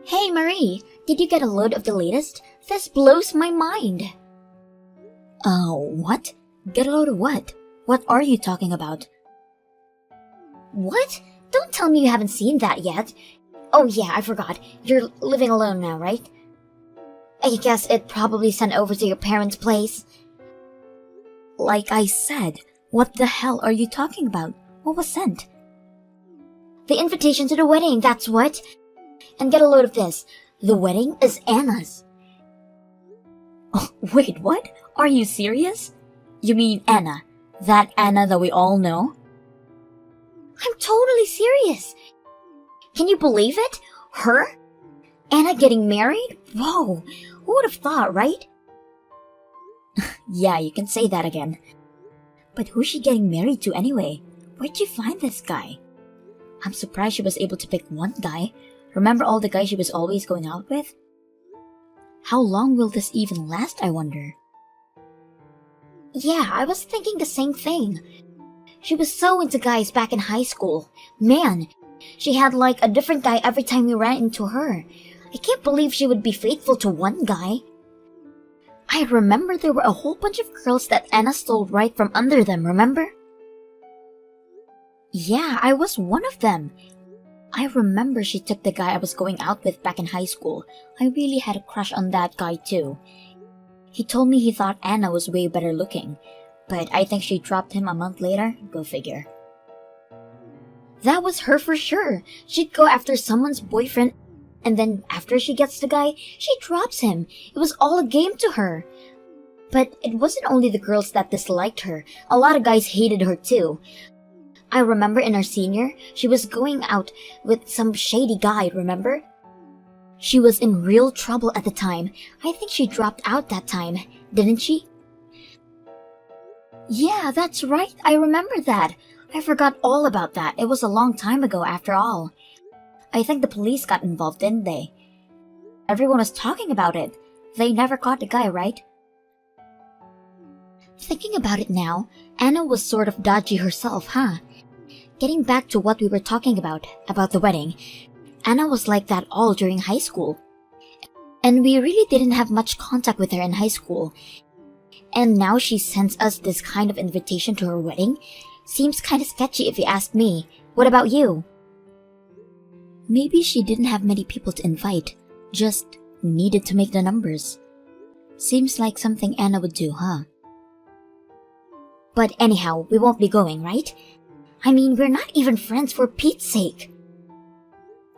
Hey Marie, did you get a load of the latest? This blows my mind. What? Get a load of what? What are you talking about? What? Don't tell me you haven't seen that yet. Oh yeah, I forgot. You're living alone now, right? I guess it probably sent over to your parents' place. Like I said, what the hell are you talking about? What was sent? The invitation to the wedding, that's what. And get a load of this. The wedding is Anna's. Oh, wait, what? Are you serious? You mean Anna? That Anna that we all know? I'm totally serious. Can you believe it? Her? Anna getting married? Whoa, who would have thought, right? Yeah, you can say that again. But who's she getting married to anyway? Where'd you find this guy? I'm surprised she was able to pick one guy. Remember all the guys she was always going out with? How long will this even last, I wonder? Yeah, I was thinking the same thing. She was so into guys back in high school. Man, she had like a different guy every time we ran into her. I can't believe she would be faithful to one guy. I remember there were a whole bunch of girls that Anna stole right from under them, remember? Yeah, I was one of them. I remember she took the guy I was going out with back in high school. I really had a crush on that guy too. He told me he thought Anna was way better looking, but I think she dropped him a month later. Go figure. That was her for sure. She'd go after someone's boyfriend, and then after she gets the guy, she drops him. It was all a game to her. But it wasn't only the girls that disliked her. A lot of guys hated her too. I remember in our senior, she was going out with some shady guy, remember? She was in real trouble at the time. I think she dropped out that time, didn't she? Yeah, that's right. I remember that. I forgot all about that. It was a long time ago after all. I think the police got involved, didn't they? Everyone was talking about it. They never caught the guy, right? Thinking about it now, Anna was sort of dodgy herself, huh? Getting back to what we were talking about the wedding, Anna was like that all during high school. And we really didn't have much contact with her in high school. And now she sends us this kind of invitation to her wedding. Seems kinda sketchy if you ask me. What about you? Maybe she didn't have many people to invite, just needed to make the numbers. Seems like something Anna would do, huh? But anyhow, we won't be going, right? I mean, we're not even friends for Pete's sake.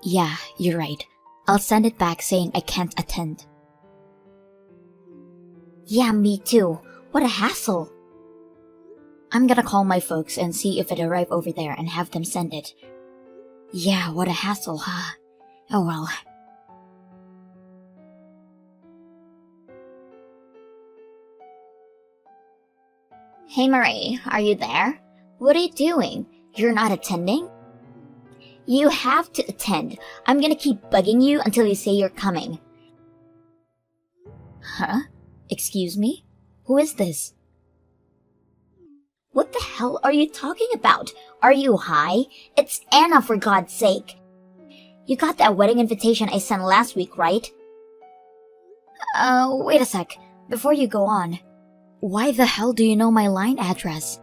Yeah, you're right. I'll send it back saying I can't attend. Yeah, me too. What a hassle. I'm gonna call my folks and see if it arrived over there and have them send it. Yeah, what a hassle, huh? Oh well. Hey Marie, are you there? What are you doing? You're not attending? You have to attend. I'm gonna keep bugging you until you say you're coming. Huh? Excuse me? Who is this? What the hell are you talking about? Are you high? It's Anna, for God's sake. You got that wedding invitation I sent last week, right? Wait a sec. Before you go on, why the hell do you know my line address?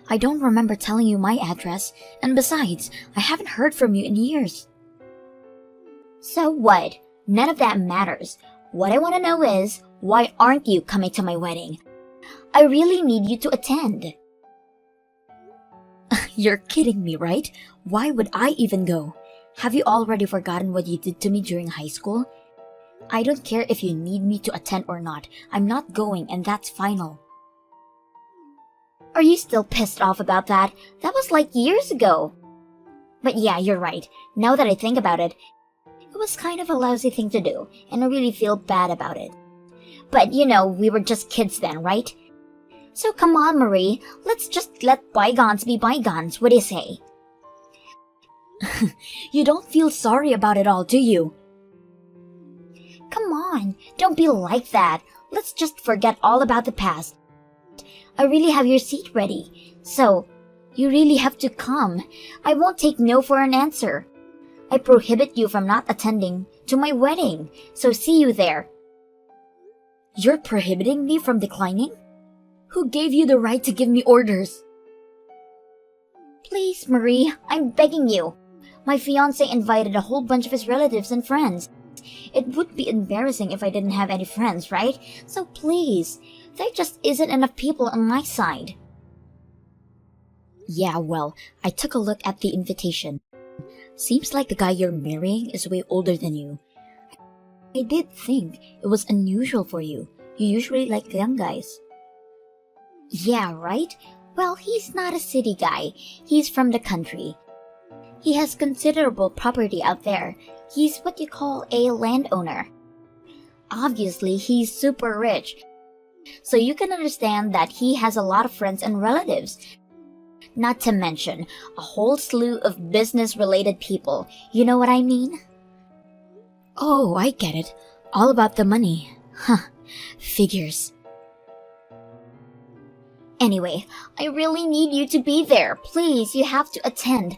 I don't remember telling you my address, and besides, I haven't heard from you in years. So what? None of that matters. What I want to know is, why aren't you coming to my wedding? I really need you to attend. You're kidding me, right? Why would I even go? Have you already forgotten what you did to me during high school? I don't care if you need me to attend or not. I'm not going, and that's final. Are you still pissed off about that? That was like years ago. But yeah, you're right. Now that I think about it, it was kind of a lousy thing to do, and I really feel bad about it. But you know, we were just kids then, right? So come on, Marie, let's just let bygones be bygones. What do you say? You don't feel sorry about it all, do you? Come on, don't be like that. Let's just forget all about the past. I really have your seat ready, so you really have to come. I won't take no for an answer. I prohibit you from not attending to my wedding, so see you there. You're prohibiting me from declining? Who gave you the right to give me orders? Please, Marie, I'm begging you. My fiancé invited a whole bunch of his relatives and friends. It would be embarrassing if I didn't have any friends, right? So please, there just isn't enough people on my side. Yeah, well, I took a look at the invitation. Seems like the guy you're marrying is way older than you. I did think it was unusual for you. You usually like young guys. Yeah, right? Well, he's not a city guy. He's from the country. He has considerable property out there. He's what you call a landowner. Obviously, he's super rich. So you can understand that he has a lot of friends and relatives. Not to mention, a whole slew of business-related people. You know what I mean? Oh, I get it. All about the money. Huh. Figures. Anyway, I really need you to be there. Please, you have to attend.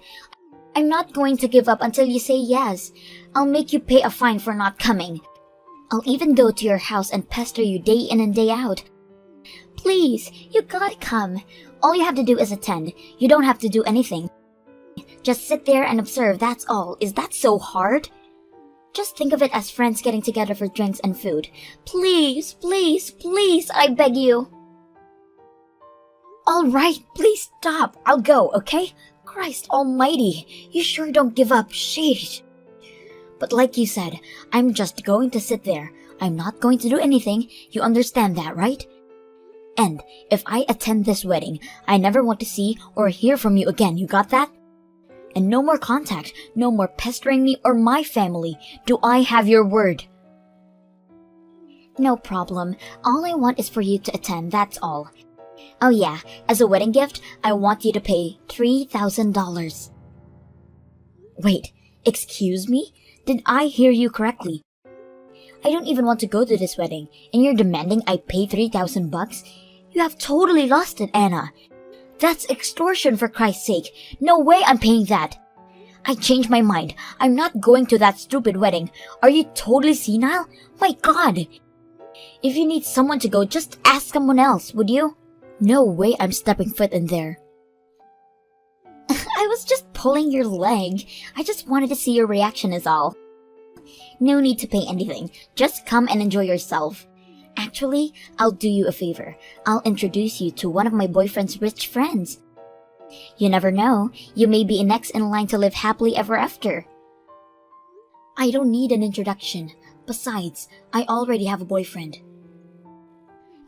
I'm not going to give up until you say yes. I'll make you pay a fine for not coming. I'll even go to your house and pester you day in and day out. Please, you gotta come. All you have to do is attend. You don't have to do anything. Just sit there and observe, that's all. Is that so hard? Just think of it as friends getting together for drinks and food. Please, please, please, I beg you. All right, please stop. I'll go, okay? Christ almighty, you sure don't give up. Sheesh. But like you said, I'm just going to sit there. I'm not going to do anything. You understand that, right? And if I attend this wedding, I never want to see or hear from you again. You got that? And no more contact, no more pestering me or my family. Do I have your word? No problem. All I want is for you to attend, that's all. Oh yeah, as a wedding gift, I want you to pay $3,000. Wait, excuse me? Did I hear you correctly? I don't even want to go to this wedding, and you're demanding I pay $3,000? You have totally lost it, Anna. That's extortion, for Christ's sake. No way I'm paying that. I changed my mind. I'm not going to that stupid wedding. Are you totally senile? My God. If you need someone to go, just ask someone else, would you? No way I'm stepping foot in there. I was just pulling your leg. I just wanted to see your reaction is all. No need to pay anything. Just come and enjoy yourself. Actually, I'll do you a favor. I'll introduce you to one of my boyfriend's rich friends. You never know. You may be next in line to live happily ever after. I don't need an introduction. Besides, I already have a boyfriend.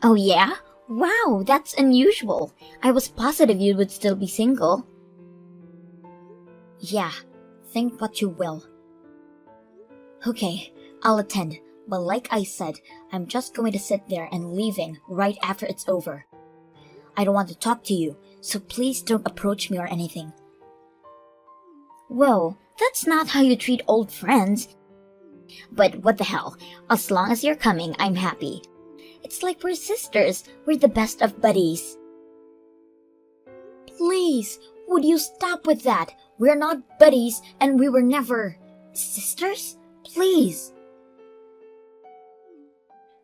Oh yeah? Wow, that's unusual. I was positive you would still be single. Yeah, think what you will. Okay, I'll attend, but like I said, I'm just going to sit there and leaving right after it's over. I don't want to talk to you, so please don't approach me or anything. Whoa, that's not how you treat old friends. But what the hell, as long as you're coming, I'm happy. It's like we're sisters, we're the best of buddies. Please, would you stop with that? We're not buddies, and we were never... sisters? Please.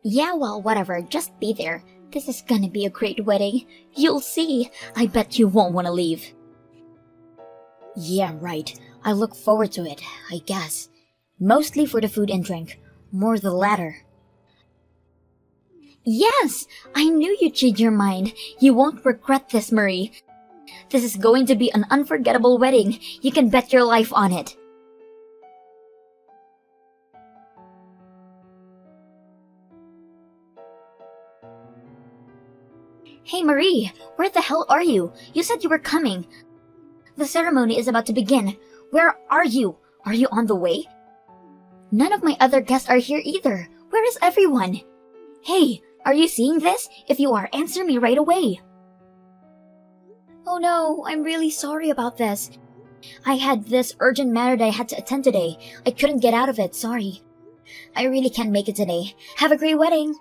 Yeah, well, whatever, just be there. This is gonna be a great wedding. You'll see. I bet you won't want to leave. Yeah, right. I look forward to it, I guess. Mostly for the food and drink. More the latter. Yes! I knew you'd change your mind. You won't regret this, Marie. This is going to be an unforgettable wedding. You can bet your life on it. Hey Marie, where the hell are you? You said you were coming. The ceremony is about to begin. Where are you? Are you on the way? None of my other guests are here either. Where is everyone? Hey, are you seeing this? If you are, answer me right away. Oh no, I'm really sorry about this. I had this urgent matter that I had to attend today. I couldn't get out of it, sorry. I really can't make it today. Have a great wedding.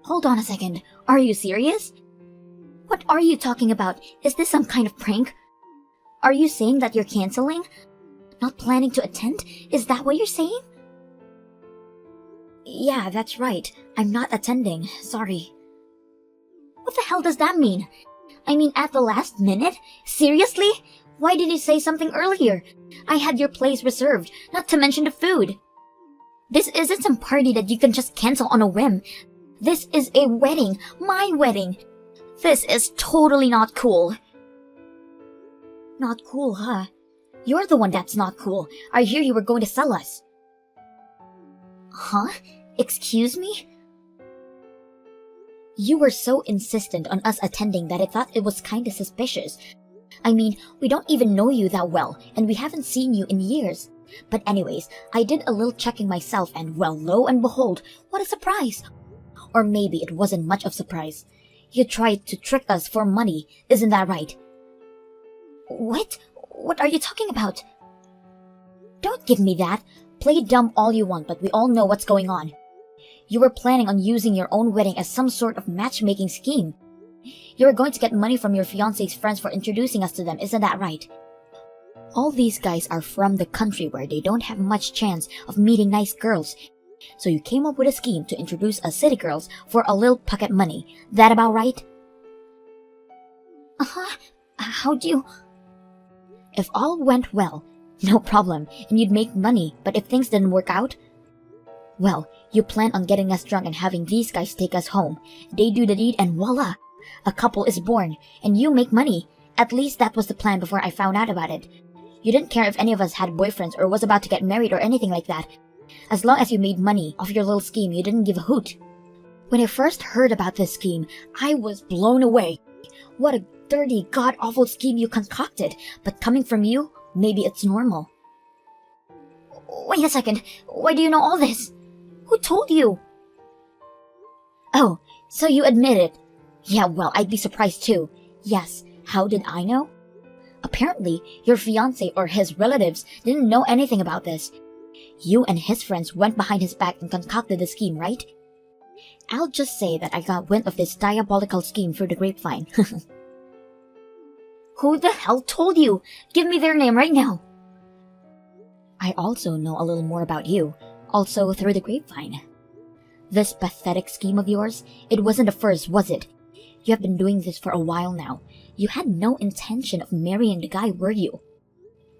Hold on a second. Are you serious? What are you talking about? Is this some kind of prank? Are you saying that you're canceling? not planning to attend? Is that what you're saying? Yeah, that's right. I'm not attending. Sorry. What the hell does that mean? I mean, at the last minute? Seriously? Why didn't you say something earlier? I had your place reserved, not to mention the food. This isn't some party that you can just cancel on a whim. This is a wedding, my wedding. This is totally not cool. Not cool, huh? You're the one that's not cool. I hear you were going to sell us. Huh? Excuse me? You were so insistent on us attending that I thought it was kinda suspicious. I mean, we don't even know you that well, and we haven't seen you in years. But anyways, I did a little checking myself and well, lo and behold, what a surprise! Or maybe it wasn't much of surprise. You tried to trick us for money, isn't that right? What? What are you talking about? Don't give me that. Play dumb all you want, but we all know what's going on. You were planning on using your own wedding as some sort of matchmaking scheme. You were going to get money from your fiancé's friends for introducing us to them, isn't that right? All these guys are from the country where they don't have much chance of meeting nice girls. So you came up with a scheme to introduce us city girls for a little pocket money. That about right? Uh-huh. How'd you... If all went well, no problem, and you'd make money, but if things didn't work out, well, you plan on getting us drunk and having these guys take us home. They do the deed and voila! A couple is born, and you make money. At least that was the plan before I found out about it. You didn't care if any of us had boyfriends or was about to get married or anything like that. As long as you made money off your little scheme, you didn't give a hoot. When I first heard about this scheme, I was blown away. What a dirty, god-awful scheme you concocted, but coming from you, maybe it's normal. Wait a second, why do you know all this? Who told you? Oh, so you admit it. Yeah, well, I'd be surprised too. Yes, how did I know? Apparently, your fiancé or his relatives didn't know anything about this. You and his friends went behind his back and concocted the scheme, right? I'll just say that I got wind of this diabolical scheme through the grapevine. Who the hell told you? Give me their name right now. I also know a little more about you, also through the grapevine. This pathetic scheme of yours, it wasn't the first, was it? You have been doing this for a while now. You had no intention of marrying the guy, were you?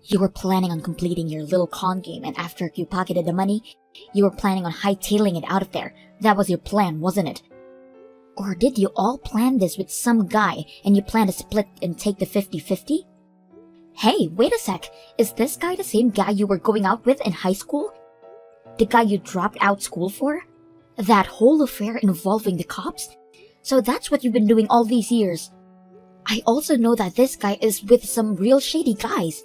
You were planning on completing your little con game, and after you pocketed the money, you were planning on hightailing it out of there. That was your plan, wasn't it? Or did you all plan this with some guy, and you plan to split and take the 50-50? Hey, wait a sec. Is this guy the same guy you were going out with in high school? The guy you dropped out school for? That whole affair involving the cops? So that's what you've been doing all these years. I also know that this guy is with some real shady guys.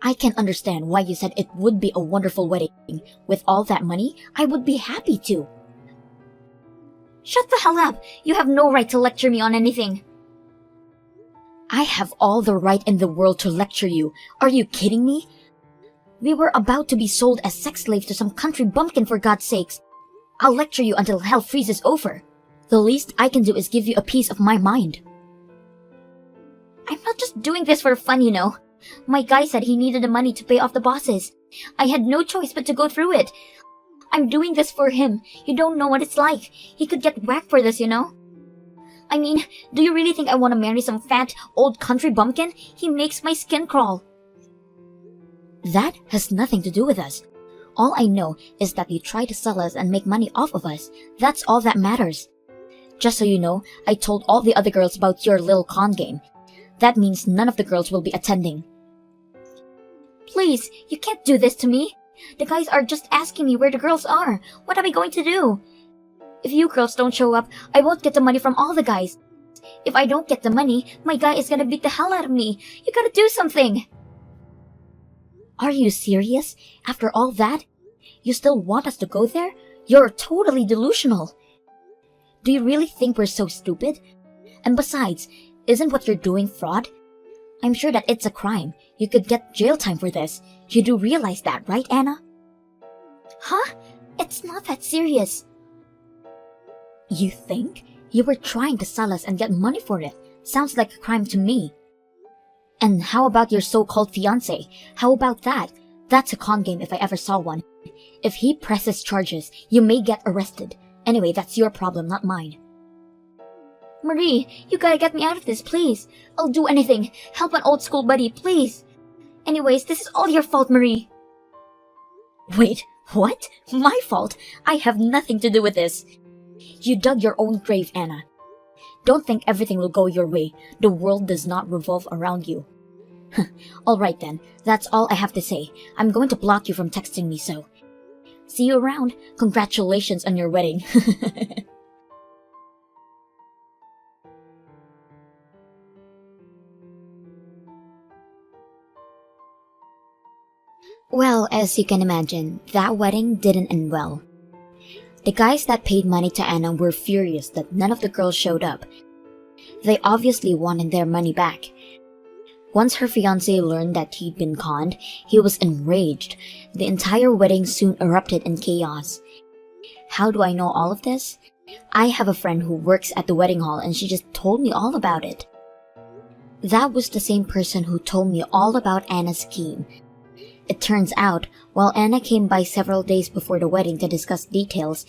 I can understand why you said it would be a wonderful wedding. With all that money, I would be happy to. Shut the hell up! You have no right to lecture me on anything. I have all the right in the world to lecture you. Are you kidding me? We were about to be sold as sex slaves to some country bumpkin, for God's sakes. I'll lecture you until hell freezes over. The least I can do is give you a piece of my mind. I'm not just doing this for fun, you know. My guy said he needed the money to pay off the bosses. I had no choice but to go through it. I'm doing this for him. You don't know what it's like. He could get whacked for this, you know? I mean, do you really think I want to marry some fat, old country bumpkin? He makes my skin crawl. That has nothing to do with us. All I know is that you try to sell us and make money off of us. That's all that matters. Just so you know, I told all the other girls about your little con game. That means none of the girls will be attending. Please, you can't do this to me. The guys are just asking me where the girls are. What am I going to do? If you girls don't show up, I won't get the money from all the guys. If I don't get the money, my guy is gonna beat the hell out of me. You gotta do something. Are you serious? After all that? You still want us to go there? You're totally delusional. Do you really think we're so stupid? And besides, isn't what you're doing fraud? I'm sure that it's a crime. You could get jail time for this. You do realize that, right, Anna? Huh? It's not that serious. You think? You were trying to sell us and get money for it. Sounds like a crime to me. And how about your so-called fiancé? How about that? That's a con game if I ever saw one. If he presses charges, you may get arrested. Anyway, that's your problem, not mine. Marie, you gotta get me out of this, please. I'll do anything. Help an old school buddy, please. Anyways, this is all your fault, Marie. Wait, what? My fault? I have nothing to do with this. You dug your own grave, Anna. Don't think everything will go your way. The world does not revolve around you. Alright then, that's all I have to say. I'm going to block you from texting me, so. See you around. Congratulations on your wedding. Well, as you can imagine, that wedding didn't end well. The guys that paid money to Anna were furious that none of the girls showed up. They obviously wanted their money back. Once her fiancé learned that he'd been conned, he was enraged. The entire wedding soon erupted in chaos. How do I know all of this? I have a friend who works at the wedding hall and she just told me all about it. That was the same person who told me all about Anna's scheme. It turns out, while Anna came by several days before the wedding to discuss details,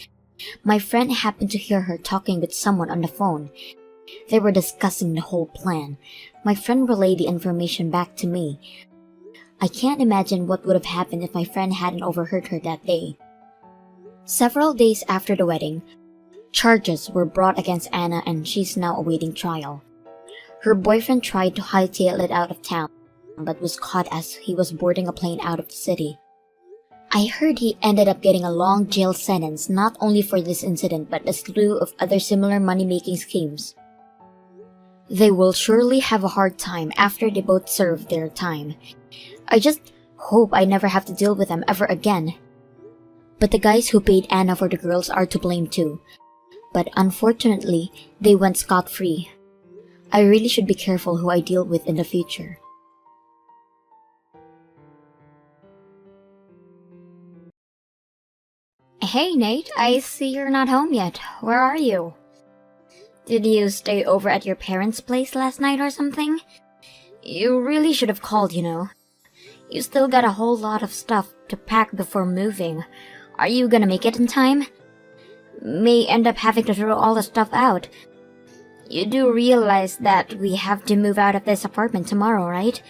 my friend happened to hear her talking with someone on the phone. They were discussing the whole plan. My friend relayed the information back to me. I can't imagine what would have happened if my friend hadn't overheard her that day. Several days after the wedding, charges were brought against Anna and she's now awaiting trial. Her boyfriend tried to hightail it out of town, but was caught as he was boarding a plane out of the city. I heard he ended up getting a long jail sentence not only for this incident but a slew of other similar money-making schemes. They will surely have a hard time after they both serve their time. I just hope I never have to deal with them ever again. But the guys who paid Anna for the girls are to blame too. But unfortunately, they went scot-free. I really should be careful who I deal with in the future. Hey, Nate, I see you're not home yet. Where are you? Did you stay over at your parents' place last night or something? You really should have called, you know. You still got a whole lot of stuff to pack before moving. Are you gonna make it in time? May end up having to throw all the stuff out. You do realize that we have to move out of this apartment tomorrow, right?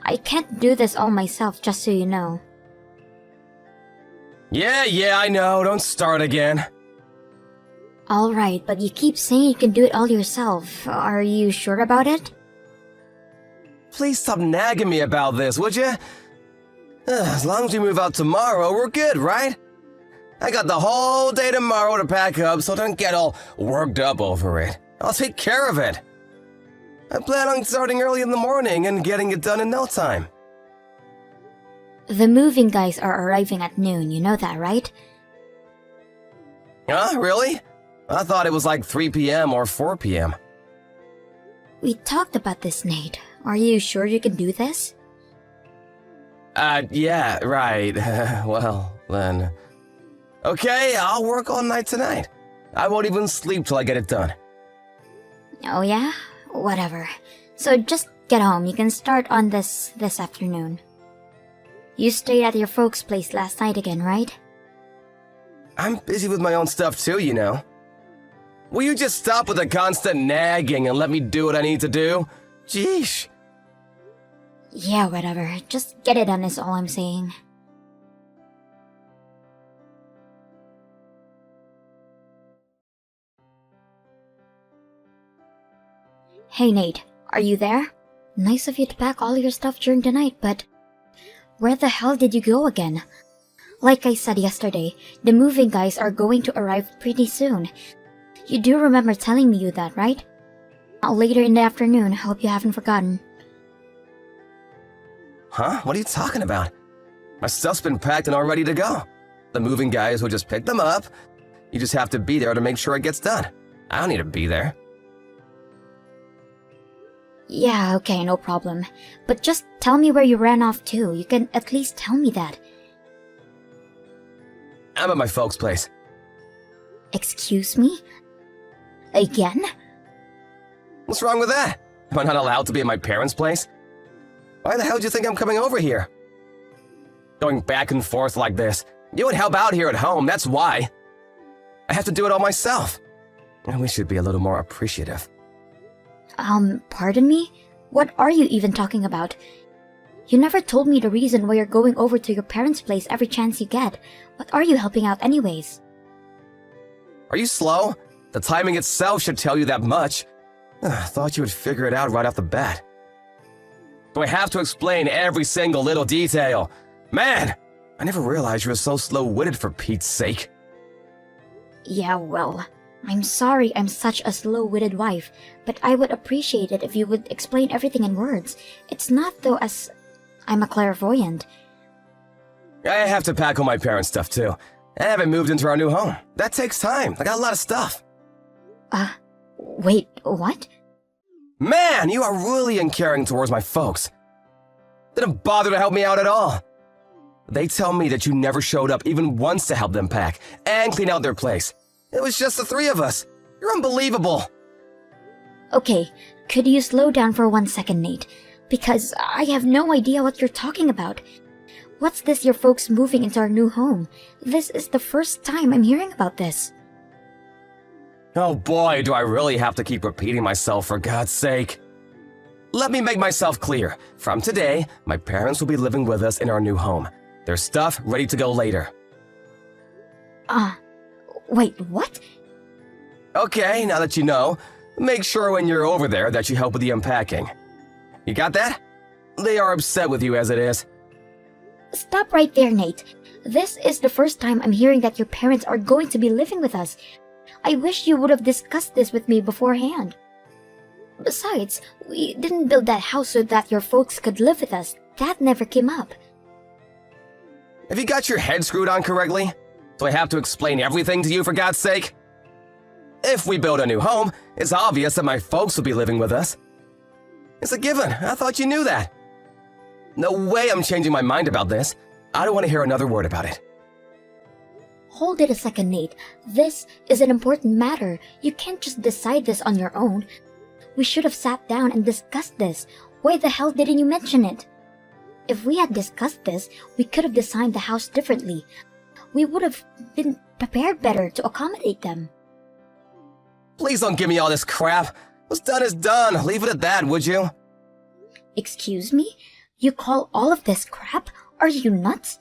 I can't do this all myself, just so you know. Yeah, I know. Don't start again. Alright, but you keep saying you can do it all yourself. Are you sure about it? Please stop nagging me about this, would you? As long as we move out tomorrow, we're good, right? I got the whole day tomorrow to pack up, so don't get all worked up over it. I'll take care of it. I plan on starting early in the morning and getting it done in no time. The moving guys are arriving at noon, you know that, right? Huh? Really? I thought it was like 3 p.m. or 4 p.m. We talked about this, Nate. Are you sure you can do this? Yeah, right. Well, then. Okay, I'll work all night tonight. I won't even sleep till I get it done. Oh yeah? Whatever. So just get home. You can start on this afternoon. You stayed at your folks' place last night again, right? I'm busy with my own stuff too, you know. Will you just stop with the constant nagging and let me do what I need to do? Jeesh. Yeah, whatever. Just get it done is all I'm saying. Hey Nate, are you there? Nice of you to pack all your stuff during the night, but where the hell did you go again? Like I said yesterday, the moving guys are going to arrive pretty soon. You do remember telling me that, right? Later in the afternoon, hope you haven't forgotten. Huh? What are you talking about? My stuff's been packed and all ready to go. The moving guys will just pick them up. You just have to be there to make sure it gets done. I don't need to be there. Yeah, okay, no problem. But just tell me where you ran off to. You can at least tell me that. I'm at my folks' place. Excuse me? Again? What's wrong with that? Am I not allowed to be at my parents' place? Why the hell do you think I'm coming over here? Going back and forth like this. You would help out here at home, that's why. I have to do it all myself. And we should be a little more appreciative. Pardon me? What are you even talking about? You never told me the reason why you're going over to your parents' place every chance you get. What are you helping out anyways? Are you slow? The timing itself should tell you that much. Thought you would figure it out right off the bat. Do I have to explain every single little detail? Man, I never realized you were so slow-witted for Pete's sake. Yeah, well, I'm sorry I'm such a slow-witted wife, but I would appreciate it if you would explain everything in words. It's not though as I'm a clairvoyant. I have to pack all my parents' stuff too. I haven't moved into our new home. That takes time. I got a lot of stuff. Wait, what? Man, you are really uncaring towards my folks. Didn't bother to help me out at all. They tell me that you never showed up even once to help them pack and clean out their place. It was just the three of us. You're unbelievable. Okay, could you slow down for 1 second, Nate? Because I have no idea what you're talking about. What's this your folks moving into our new home? This is the first time I'm hearing about this. Oh boy, do I really have to keep repeating myself for God's sake. Let me make myself clear. From today, my parents will be living with us in our new home. Their stuff ready to go later. Wait, what? Okay, now that you know, make sure when you're over there that you help with the unpacking. You got that? They are upset with you as it is. Stop right there, Nate. This is the first time I'm hearing that your parents are going to be living with us. I wish you would have discussed this with me beforehand. Besides, we didn't build that house so that your folks could live with us. That never came up. Have you got your head screwed on correctly? Do I have to explain everything to you for God's sake? If we build a new home, it's obvious that my folks will be living with us. It's a given. I thought you knew that. No way I'm changing my mind about this. I don't want to hear another word about it. Hold it a second, Nate. This is an important matter. You can't just decide this on your own. We should have sat down and discussed this. Why the hell didn't you mention it? If we had discussed this, we could have designed the house differently. We would have been prepared better to accommodate them. Please don't give me all this crap. What's done is done. Leave it at that, would you? Excuse me? You call all of this crap? Are you nuts?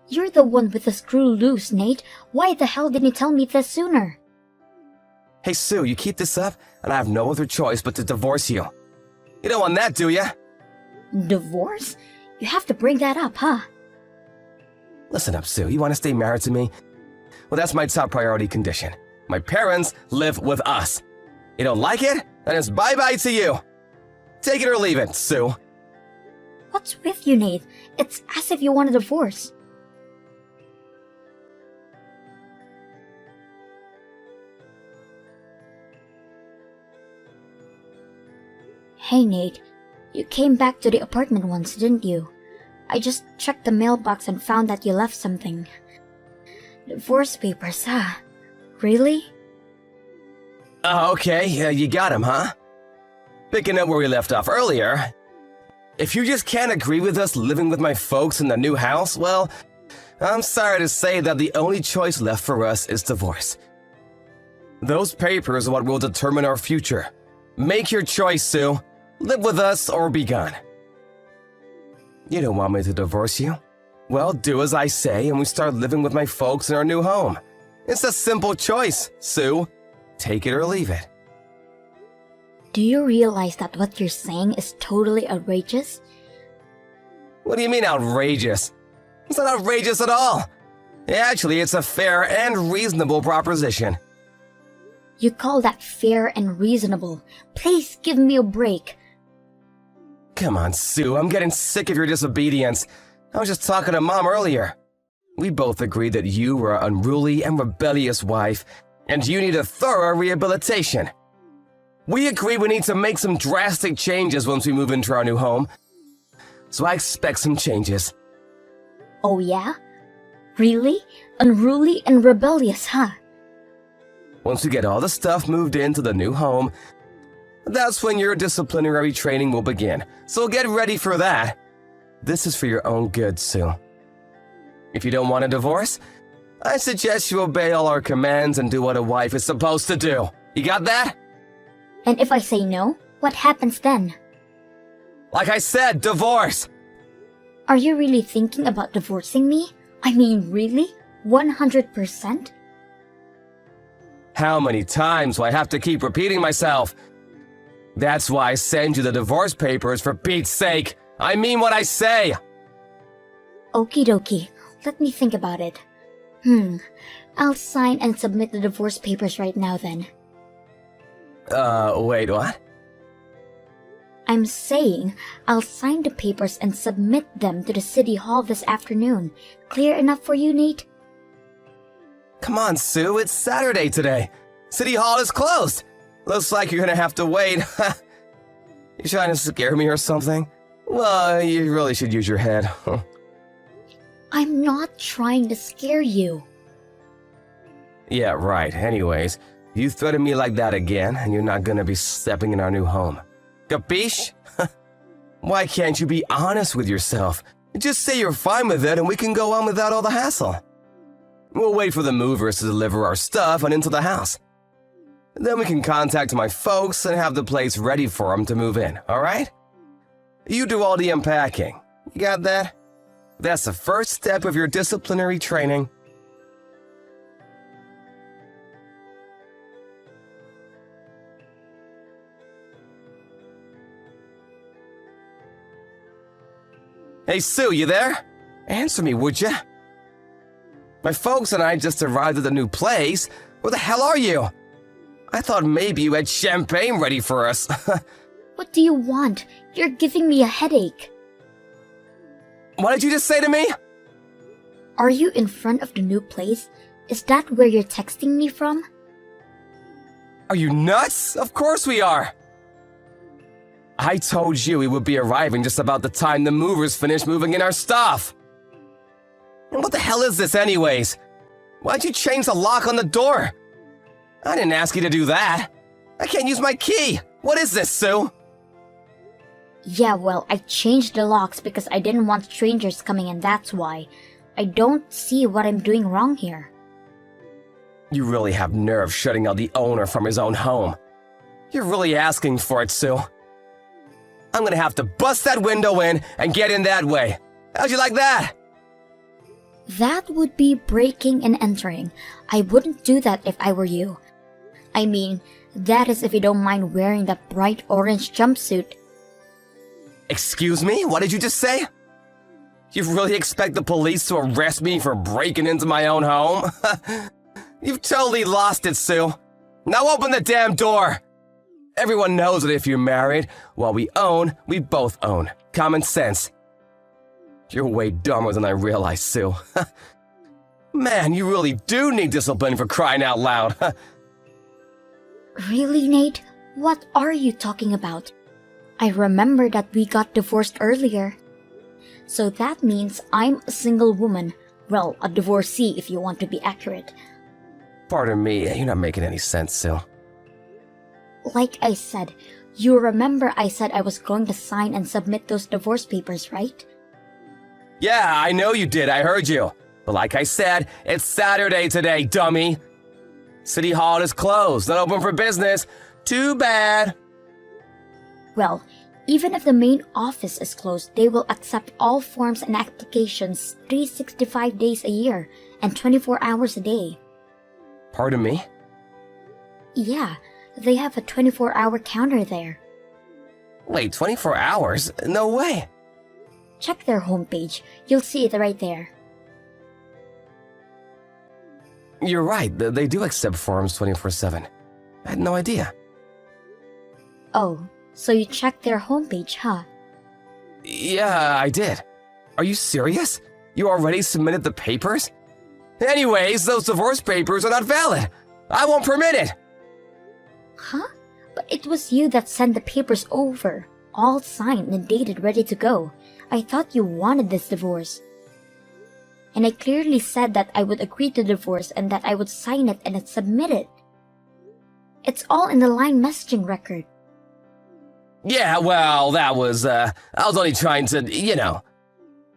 You're the one with the screw loose, Nate. Why the hell didn't you tell me this sooner? Hey, Sue, you keep this up, and I have no other choice but to divorce you. You don't want that, do ya? Divorce? You have to bring that up, huh? Listen up, Sue. You want to stay married to me? Well, that's my top priority condition. My parents live with us. You don't like it? Then it's bye-bye to you. Take it or leave it, Sue. What's with you, Nate? It's as if you want a divorce. Hey, Nate. You came back to the apartment once, didn't you? I just checked the mailbox and found that you left something. Divorce papers, huh? Really? Okay, you got him, huh? Picking up where we left off earlier, if you just can't agree with us living with my folks in the new house, well, I'm sorry to say that the only choice left for us is divorce. Those papers are what will determine our future. Make your choice, Sue. Live with us or be gone. You don't want me to divorce you? Well, do as I say and we start living with my folks in our new home. It's a simple choice, Sue. Take it or leave it. Do you realize that what you're saying is totally outrageous? What do you mean outrageous? It's not outrageous at all. Actually, it's a fair and reasonable proposition. You call that fair and reasonable? Please give me a break. Come on, Sue, I'm getting sick of your disobedience. I was just talking to Mom earlier. We both agreed that you were an unruly and rebellious wife, and you need a thorough rehabilitation. We agree we need to make some drastic changes once we move into our new home. So I expect some changes. Oh yeah? Really? Unruly and rebellious, huh? Once we get all the stuff moved into the new home, that's when your disciplinary training will begin. So get ready for that. This is for your own good, Sue. If you don't want a divorce, I suggest you obey all our commands and do what a wife is supposed to do. You got that? And if I say no, what happens then? Like I said, divorce! Are you really thinking about divorcing me? I mean, really? 100%? How many times do I have to keep repeating myself? That's why I send you the divorce papers, for Pete's sake. I mean what I say. Okie dokie. Let me think about it. I'll sign and submit the divorce papers right now then. Wait, what? I'm saying I'll sign the papers and submit them to the city hall this afternoon. Clear enough for you, Nate? Come on, Sue, it's Saturday today. City Hall is closed. Looks like you're gonna have to wait. You trying to scare me or something? Well, you really should use your head. I'm not trying to scare you. Yeah, right. Anyways, you threaten me like that again, and you're not gonna be stepping in our new home. Capiche? Why can't you be honest with yourself? Just say you're fine with it and we can go on without all the hassle. We'll wait for the movers to deliver our stuff and into the house. Then we can contact my folks and have the place ready for them to move in, alright? You do all the unpacking. You got that? That's the first step of your disciplinary training. Hey, Sue, you there? Answer me, would ya? My folks and I just arrived at the new place. Where the hell are you? I thought maybe you had champagne ready for us. What do you want? You're giving me a headache. What did you just say to me? Are you in front of the new place? Is that where you're texting me from? Are you nuts? Of course we are. I told you we would be arriving just about the time the movers finish moving in our stuff. And what the hell is this anyways? Why'd you change the lock on the door? I didn't ask you to do that. I can't use my key. What is this, Sue? Yeah, well, I changed the locks because I didn't want strangers coming in, that's why. I don't see what I'm doing wrong here. You really have nerve shutting out the owner from his own home. You're really asking for it, Sue. I'm gonna have to bust that window in and get in that way. How'd you like that? That would be breaking and entering. I wouldn't do that if I were you. I mean, that is if you don't mind wearing that bright orange jumpsuit. Excuse me? What did you just say? You really expect the police to arrest me for breaking into my own home? You've totally lost it, Sue. Now open the damn door! Everyone knows that if you're married, while we own, we both own. Common sense. You're way dumber than I realized, Sue. Man, you really do need discipline for crying out loud. Really, Nate? What are you talking about? I remember that we got divorced earlier. So that means I'm a single woman. Well, a divorcee if you want to be accurate. Pardon me, you're not making any sense, Sue. Like I said, you remember I said I was going to sign and submit those divorce papers, right? Yeah, I know you did, I heard you. But like I said, it's Saturday today, dummy. City Hall is closed, not open for business. Too bad. Well, even if the main office is closed, they will accept all forms and applications 365 days a year and 24 hours a day. Pardon me? Yeah, they have a 24-hour counter there. Wait, 24 hours? No way. Check their homepage. You'll see it right there. You're right, they do accept forms 24/7. I had no idea. Oh, so you checked their homepage, huh? Yeah, I did. Are you serious? You already submitted the papers? Anyways, those divorce papers are not valid. I won't permit it. Huh? But it was you that sent the papers over, all signed and dated, ready to go. I thought you wanted this divorce. And I clearly said that I would agree to divorce and that I would sign it and submit it. It's all in the line messaging record. Yeah, well, that was, I was only trying to,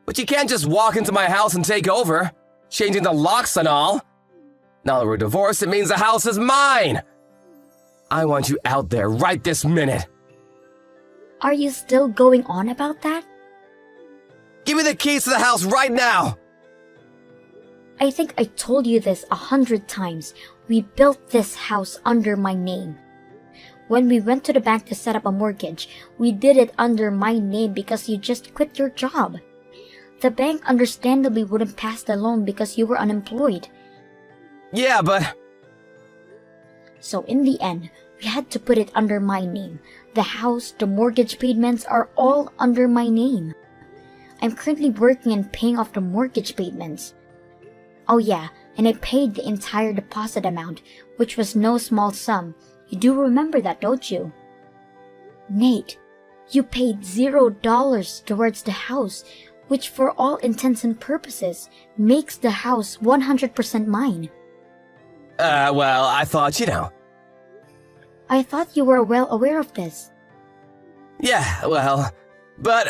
But you can't just walk into my house and take over, changing the locks and all. Now that we're divorced, it means the house is mine. I want you out there right this minute. Are you still going on about that? Give me the keys to the house right now. I think I told you this 100 times. We built this house under my name. When we went to the bank to set up a mortgage, we did it under my name because you just quit your job. The bank understandably wouldn't pass the loan because you were unemployed. Yeah, but... So in the end, we had to put it under my name. The house, the mortgage payments are all under my name. I'm currently working and paying off the mortgage payments. Oh yeah, and I paid the entire deposit amount, which was no small sum. You do remember that, don't you? Nate, you paid $0 towards the house, which for all intents and purposes makes the house 100% mine. Well, I thought, I thought you were well aware of this. Yeah, well, but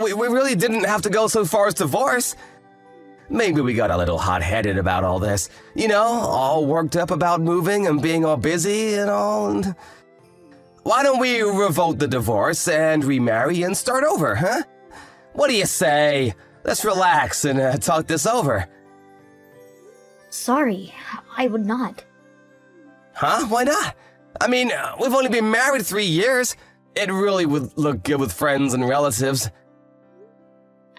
we really didn't have to go so far as divorce. Maybe we got a little hot-headed about all this. All worked up about moving and being all busy and all. And why don't we revoke the divorce and remarry and start over, huh? What do you say? Let's relax and talk this over. Sorry, I would not. Huh? Why not? I mean, we've only been married 3 years. It really would look good with friends and relatives.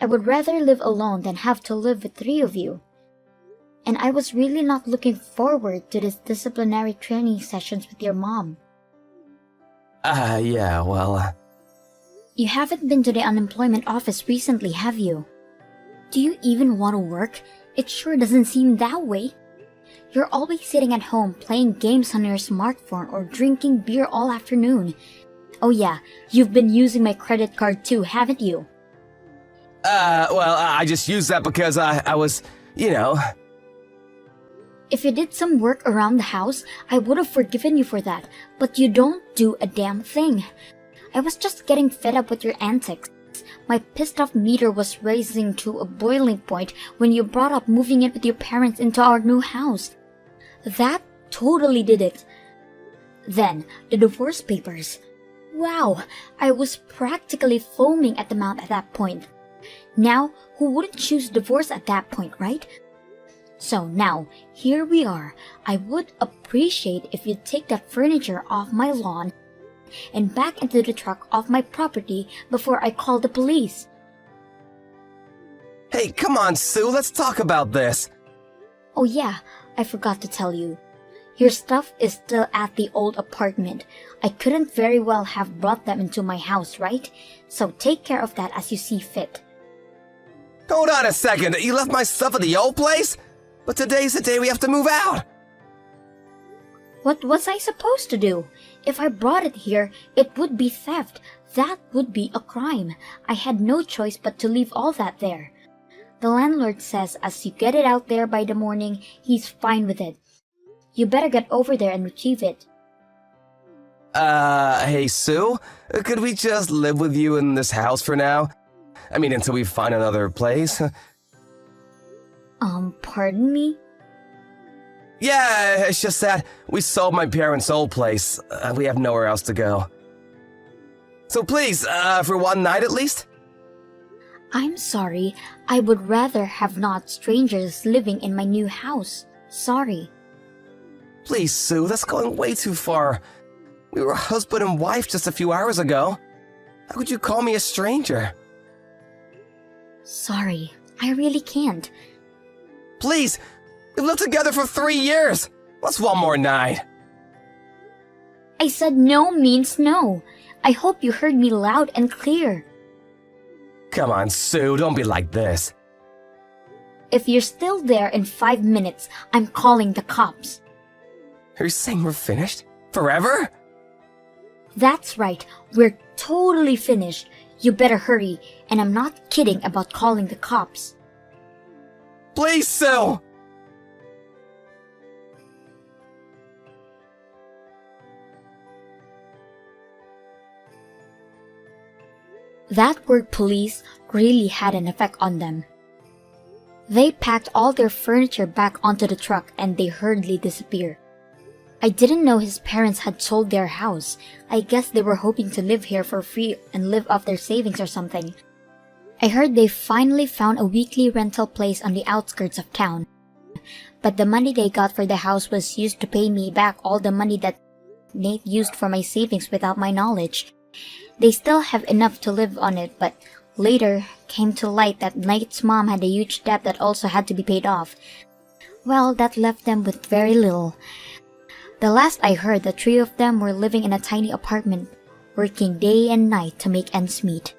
I would rather live alone than have to live with 3 of you. And I was really not looking forward to these disciplinary training sessions with your mom. Yeah, well... You haven't been to the unemployment office recently, have you? Do you even want to work? It sure doesn't seem that way. You're always sitting at home playing games on your smartphone or drinking beer all afternoon. Oh yeah, you've been using my credit card too, haven't you? Well, I just used that because I was, If you did some work around the house, I would have forgiven you for that, but you don't do a damn thing. I was just getting fed up with your antics. My pissed off meter was rising to a boiling point when you brought up moving in with your parents into our new house. That totally did it. Then, the divorce papers. Wow, I was practically foaming at the mouth at that point. Now, who wouldn't choose divorce at that point, right? So now, here we are. I would appreciate if you'd take that furniture off my lawn and back into the truck off my property before I call the police. Hey, come on, Sue, let's talk about this. Oh yeah, I forgot to tell you. Your stuff is still at the old apartment. I couldn't very well have brought them into my house, right? So take care of that as you see fit. Hold on a second, you left my stuff at the old place? But today's the day we have to move out. What was I supposed to do? If I brought it here, it would be theft. That would be a crime. I had no choice but to leave all that there. The landlord says as you get it out there by the morning, he's fine with it. You better get over there and retrieve it. Hey Sue, could we just live with you in this house for now? I mean, until we find another place. Pardon me? Yeah, it's just that we sold my parents' old place. We have nowhere else to go. So please, for one night at least? I'm sorry. I would rather have not strangers living in my new house. Sorry. Please, Sue, that's going way too far. We were husband and wife just a few hours ago. How could you call me a stranger? Sorry. I really can't. Please, we've lived together for 3 years. What's one more night? I said no means no. I hope you heard me loud and clear. Come on, Sue, don't be like this. If you're still there in 5 minutes, I'm calling the cops. Are you saying we're finished? Forever? That's right. We're totally finished. You better hurry, and I'm not kidding about calling the cops. Please, Sue! That word police really had an effect on them. They packed all their furniture back onto the truck and they hurriedly disappeared. I didn't know his parents had sold their house. I guess they were hoping to live here for free and live off their savings or something. I heard they finally found a weekly rental place on the outskirts of town. But the money they got for the house was used to pay me back all the money that Nate used for my savings without my knowledge. They still have enough to live on it, but later came to light that Nate's mom had a huge debt that also had to be paid off. Well, that left them with very little. The last I heard, the three of them were living in a tiny apartment, working day and night to make ends meet.